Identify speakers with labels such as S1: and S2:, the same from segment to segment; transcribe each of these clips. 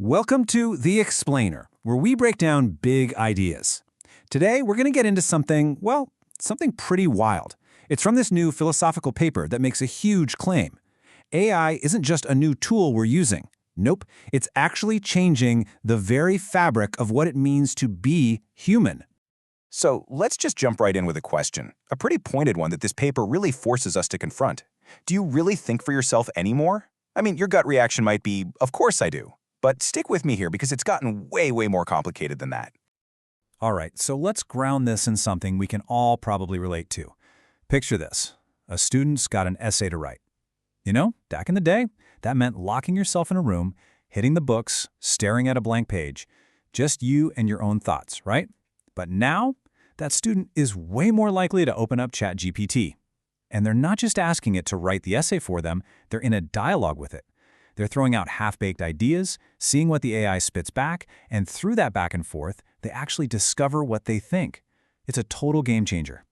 S1: Welcome to The Explainer, where we break down big ideas. Today, we're going to get into something, well, something pretty wild. It's from this new philosophical paper that makes a huge claim. AI isn't just a new tool we're using. Nope, it's actually changing the very fabric of what it means to be human.
S2: So let's just jump right in with a question, a pretty pointed one that this paper really forces us to confront. Do you really think for yourself anymore? I mean, your gut reaction might be, of course I do. But stick with me here because it's gotten way more complicated than that.
S1: All right, so let's ground this in something we can all probably relate to. Picture this. A student's got an essay to write. You know, back in the day, that meant locking yourself in a room, hitting the books, staring at a blank page. Just you and your own thoughts, right? But now, that student is way more likely to open up ChatGPT. And they're not just asking it to write the essay for them, they're in a dialogue with it. They're throwing out half-baked ideas, seeing what the AI spits back, and through that back and forth, they actually discover what they think. It's a total game changer.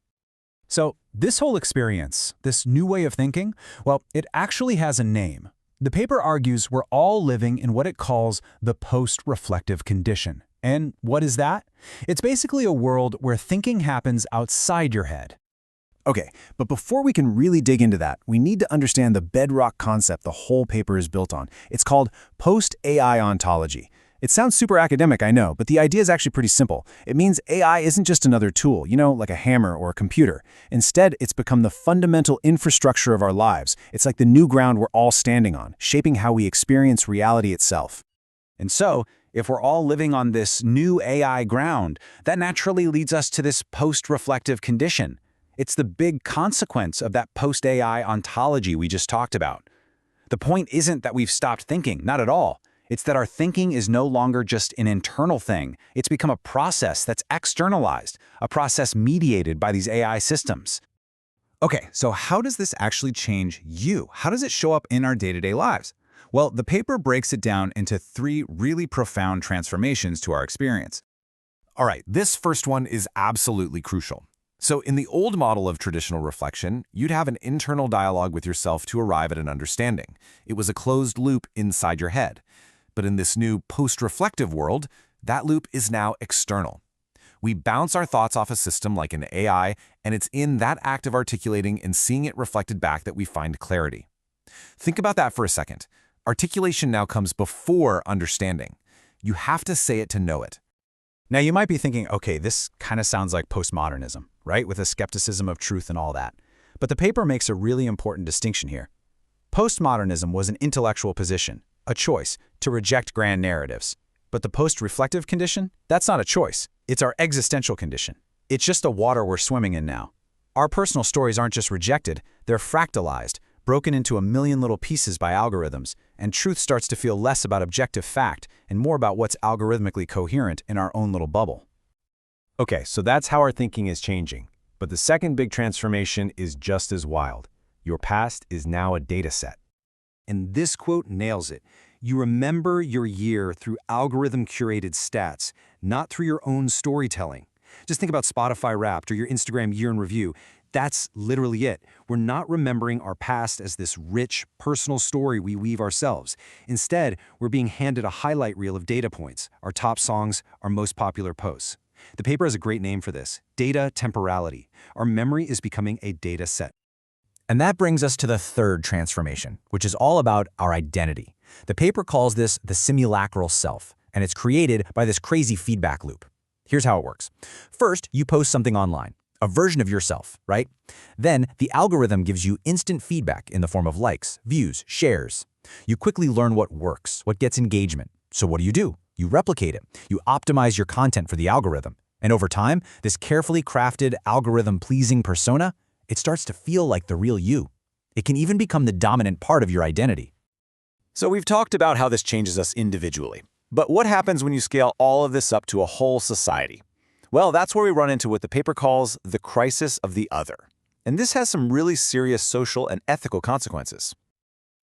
S1: So this whole experience, this new way of thinking, well, it actually has a name. The paper argues we're all living in what it calls the post-reflective condition. And what is that? It's basically a world where thinking happens outside your head. Okay, but before we can really dig into that, we need to understand the bedrock concept the whole paper is built on. It's called post-AI ontology. It sounds super academic, I know, but the idea is actually pretty simple. It means AI isn't just another tool, like a hammer or a computer. Instead, it's become the fundamental infrastructure of our lives. It's like the new ground we're all standing on, shaping how we experience reality itself. And so, if we're all living on this new AI ground, that naturally leads us to this post-reflective condition. It's the big consequence of that post-AI ontology we just talked about. The point isn't that we've stopped thinking, not at all. It's that our thinking is no longer just an internal thing. It's become a process that's externalized, a process mediated by these AI systems. Okay, so how does this actually change you? How does it show up in our day-to-day lives? Well, the paper breaks it down into three really profound transformations to our experience.
S3: All right, this first one is absolutely crucial. So in the old model of traditional reflection, you'd have an internal dialogue with yourself to arrive at an understanding. It was a closed loop inside your head. But in this new post-reflective world, that loop is now external. We bounce our thoughts off a system like an AI, and it's in that act of articulating and seeing it reflected back that we find clarity. Think about that for a second. Articulation now comes before understanding. You have to say it to know it.
S1: Now you might be thinking, okay, this kind of sounds like postmodernism, right? With a skepticism of truth and all that. But the paper makes a really important distinction here. Postmodernism was an intellectual position, a choice, to reject grand narratives. But the post-reflective condition, that's not a choice. It's our existential condition. It's just the water we're swimming in now. Our personal stories aren't just rejected, they're fractalized, broken into a million little pieces by algorithms, and truth starts to feel less about objective fact and more about what's algorithmically coherent in our own little bubble.
S4: Okay, so that's how our thinking is changing. But the second big transformation is just as wild. Your past is now a data set.
S5: And this quote nails it. You remember your year through algorithm-curated stats, not through your own storytelling. Just think about Spotify Wrapped or your Instagram year in review. That's literally it. We're not remembering our past as this rich, personal story we weave ourselves. Instead, we're being handed a highlight reel of data points, our top songs, our most popular posts. The paper has a great name for this, data temporality. Our memory is becoming a data set.
S2: And that brings us to the third transformation, which is all about our identity. The paper calls this the simulacral self, and it's created by this crazy feedback loop. Here's how it works. First, you post something online, a version of yourself, right? Then the algorithm gives you instant feedback in the form of likes, views, shares. You quickly learn what works, what gets engagement. So what do? You replicate it. You optimize your content for the algorithm. And over time, this carefully crafted algorithm-pleasing persona, it starts to feel like the real you. It can even become the dominant part of your identity.
S4: So we've talked about how this changes us individually. But what happens when you scale all of this up to a whole society? Well, that's where we run into what the paper calls the crisis of the other. And this has some really serious social and ethical consequences.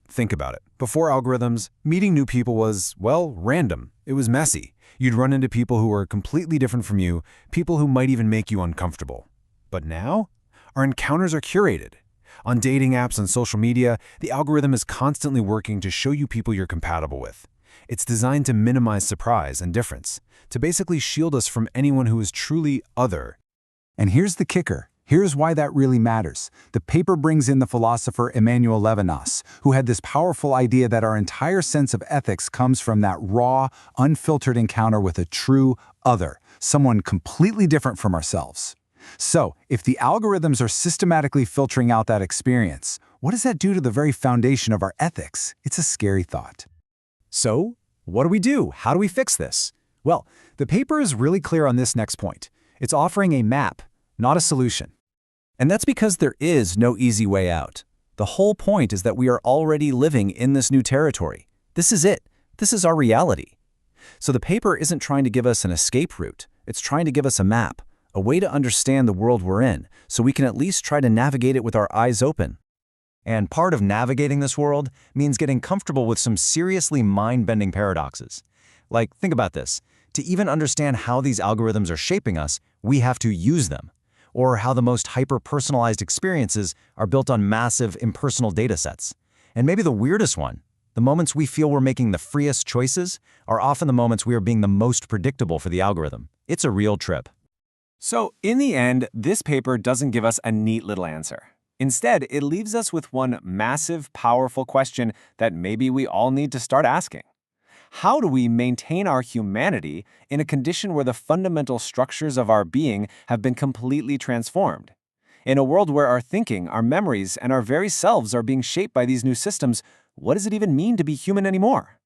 S3: Think about it. Before algorithms, meeting new people was, well, random. It was messy. You'd run into people who were completely different from you, people who might even make you uncomfortable. But now, our encounters are curated. On dating apps and social media, the algorithm is constantly working to show you people you're compatible with. It's designed to minimize surprise and difference, to basically shield us from anyone who is truly other.
S2: And here's the kicker. Here's why that really matters. The paper brings in the philosopher Emmanuel Levinas, who had this powerful idea that our entire sense of ethics comes from that raw, unfiltered encounter with a true other, someone completely different from ourselves. So, if the algorithms are systematically filtering out that experience, what does that do to the very foundation of our ethics? It's a scary thought.
S1: So, what do? How do we fix this? Well, the paper is really clear on this next point. It's offering a map, not a solution. And that's because there is no easy way out. The whole point is that we are already living in this new territory. This is it. This is our reality. So the paper isn't trying to give us an escape route. It's trying to give us a map, a way to understand the world we're in, so we can at least try to navigate it with our eyes open.
S4: And part of navigating this world means getting comfortable with some seriously mind-bending paradoxes. Like, think about this. To even understand how these algorithms are shaping us, we have to use them. Or how the most hyper-personalized experiences are built on massive, impersonal datasets. And maybe the weirdest one, the moments we feel we're making the freest choices are often the moments we are being the most predictable for the algorithm. It's a real trip.
S6: So, in the end, this paper doesn't give us a neat little answer. Instead, it leaves us with one massive, powerful question that maybe we all need to start asking. How do we maintain our humanity in a condition where the fundamental structures of our being have been completely transformed? In a world where our thinking, our memories, and our very selves are being shaped by these new systems, what does it even mean to be human anymore?